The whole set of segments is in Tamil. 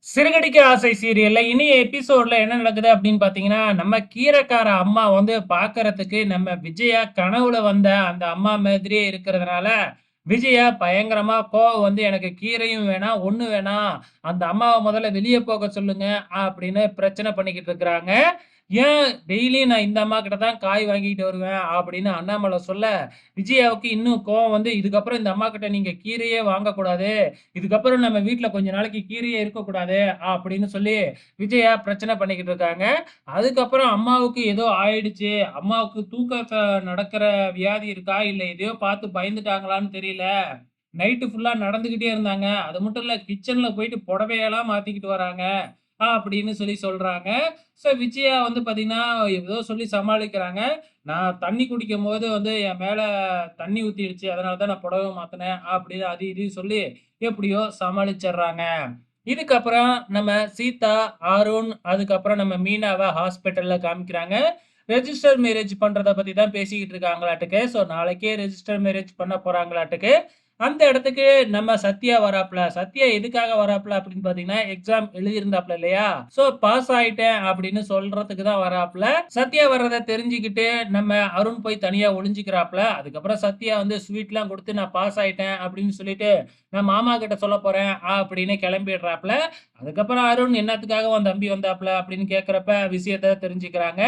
சிறுகடிக்க ஆசை சீரியல்ல இனிய எபிசோட்ல என்ன நடக்குது அப்படின்னு பார்த்தீங்கன்னா, நம்ம கீரைக்கார அம்மா வந்து பார்க்கறதுக்கு நம்ம விஜயா கனவுல வந்த அந்த அம்மா மாதிரியே இருக்கிறதுனால, விஜயா பயங்கரமா கோவம் வந்து எனக்கு கீரையும் வேணாம், ஒண்ணும் வேணாம். அந்த அம்மாவ முதல்ல வெளிய போக சொல்லுங்க அப்படின்னு பிரச்சனை பண்ணிக்கிட்டு இருக்கிறாங்க. ஏன் டெய்லியும் நான் இந்த அம்மா கிட்ட தான் காய் வாங்கிட்டு வருவேன் அப்படின்னு அண்ணாமலை சொல்ல, விஜயாவுக்கு இன்னும் கோவம் வந்து இதுக்கப்புறம் இந்த அம்மா கிட்ட நீங்க கீரையே வாங்கக்கூடாது. இதுக்கப்புறம் நம்ம வீட்ல கொஞ்ச நாளைக்கு கீரையே இருக்கக்கூடாது அப்படின்னு சொல்லி விஜயா பிரச்சனை பண்ணிக்கிட்டு இருக்காங்க. அதுக்கப்புறம் அம்மாவுக்கு ஏதோ ஆயிடுச்சு. அம்மாவுக்கு தூக்கத்துல நடக்கிற வியாதி இருக்கா? இல்ல எதையோ பார்த்து பயந்துட்டாங்களான்னு தெரியல. நைட்டு ஃபுல்லா நடந்துகிட்டே இருந்தாங்க. அது மட்டும் இல்ல கிச்சன்ல போயிட்டு புடவையெல்லாம் மாத்திக்கிட்டு வராங்க. அப்படின்னு சொல்லி சொல்றாங்க. விஜயா வந்து பார்த்தீங்கன்னா, ஏதோ சொல்லி சமாளிக்கிறாங்க. நான் தண்ணி குடிக்கும்போது வந்து என் மேல தண்ணி ஊத்திடுச்சு. அதனால தான் நான் புடவ மாத்துனேன். அப்படின்னு அது இதுன்னு சொல்லி எப்படியோ சமாளிச்சர்றாங்க. இதுக்கப்புறம் நம்ம சீதா, அருண், அதுக்கப்புறம் நம்ம மீனாவ ஹாஸ்பிட்டல்ல காமிக்கிறாங்க. ரெஜிஸ்டர் மேரேஜ் பண்றத பத்தி தான் பேசிக்கிட்டு இருக்காங்களாட்டுக்கு. நாளைக்கே ரெஜிஸ்டர் மேரேஜ் பண்ண போறாங்களாட்டுக்கு. அந்த இடத்துக்கு நம்ம சத்யா வராப்ல. சத்யா எதுக்காக வராப்ல அப்படின்னு பார்த்தீங்கன்னா, எக்ஸாம் எழுதியிருந்தாப்ல இல்லையா? பாஸ் ஆயிட்டேன் அப்படின்னு சொல்றதுக்கு தான் வராப்ல. சத்யா வர்றத தெரிஞ்சுக்கிட்டு நம்ம அருண் போய் தனியா ஒளிஞ்சுக்கிறாப்ல. அதுக்கப்புறம் சத்யா வந்து ஸ்வீட்லாம் குடுத்து நான் பாஸ் ஆயிட்டேன் அப்படின்னு சொல்லிட்டு, நான் மாமா கிட்ட சொல்லப் போறேன் அப்படின்னு கிளம்பிடுறாப்ல. அதுக்கப்புறம் அருண் என்னத்துக்காக உன் தம்பி வந்தாப்ல அப்படின்னு கேட்கிறப்ப விஷயத்த தெரிஞ்சுக்கிறாங்க.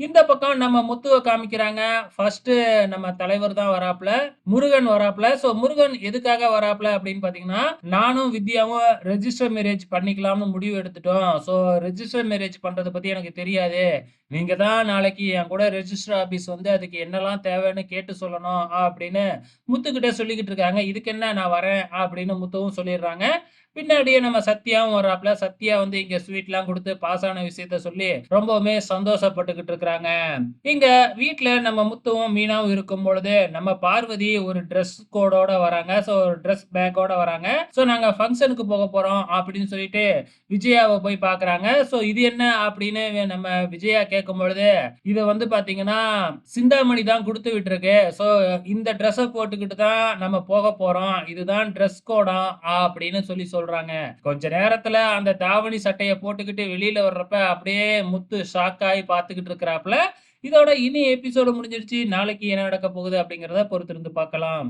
இந்த பக்கம் நம்ம முத்துவ காமிக்கிறாங்க. ஃபர்ஸ்ட்டு நம்ம தலைவர் தான் வராப்ல. முருகன் வராப்ல. முருகன் எதுக்காக வராப்ல அப்படின்னு பார்த்தீங்கன்னா, நானும் வித்யாவும் ரெஜிஸ்டர் மேரேஜ் பண்ணிக்கலாம்னு முடிவு எடுத்துட்டோம். ரெஜிஸ்டர் மேரேஜ் பண்றத பத்தி எனக்கு தெரியாது. நீங்க தான் நாளைக்கு என் கூட ரெஜிஸ்டர் ஆபீஸ் வந்து அதுக்கு என்னலாம் தேவைன்னு கேட்டு சொல்லணும் அப்படின்னு முத்துக்கிட்ட சொல்லிக்கிட்டு இருக்காங்க. இதுக்கு என்ன நான் வரேன் அப்படின்னு முத்துவும் சொல்லிடுறாங்க. பின்னாடியே நம்ம சத்யாவும் வர்றாப்ல. சத்யா வந்து இங்க ஸ்வீட்லாம் குடுத்து பாஸ் ஆன விஷயத்த சொல்லி ரொம்பவுமே சந்தோஷப்பட்டுக்கிட்டு இருக்கிறாங்க. இங்க வீட்ல நம்ம முத்துவும், மீனாவும் இருக்கும்பொழுது, நம்ம பார்வதி ஒரு டிரெஸ் கோடோட வராங்க. டிரெஸ் பேக்கோட வராங்க. நாங்க ஃபங்ஷனுக்கு போக போறோம் அப்படின்னு சொல்லிட்டு விஜயாவ போய் பார்க்குறாங்க. இது என்ன அப்படின்னு நம்ம விஜயா கேட்கும்பொழுது, இத வந்து பார்த்தீங்கன்னா, சிந்தாமணி தான் குடுத்து விட்டுருக்கு. இந்த ட்ரெஸ்ஸ போட்டுக்கிட்டு தான் நம்ம போக போறோம். இதுதான் டிரெஸ் கோடாம் அப்படின்னு சொல்லி சொல்றாங்க. கொஞ்ச நேரத்துல அந்த தாவணி சட்டைய போட்டுக்கிட்டு வெளியில வர்றப்ப அப்படியே முத்து ஷாக் ஆயி பார்த்துக்கிட்டு இருக்கிறாப்ல. இதோட இனி எபிசோடு முடிஞ்சிருச்சு. நாளைக்கு என்ன நடக்க போகுது அப்படிங்கிறத பொறுத்திருந்து பார்க்கலாம்.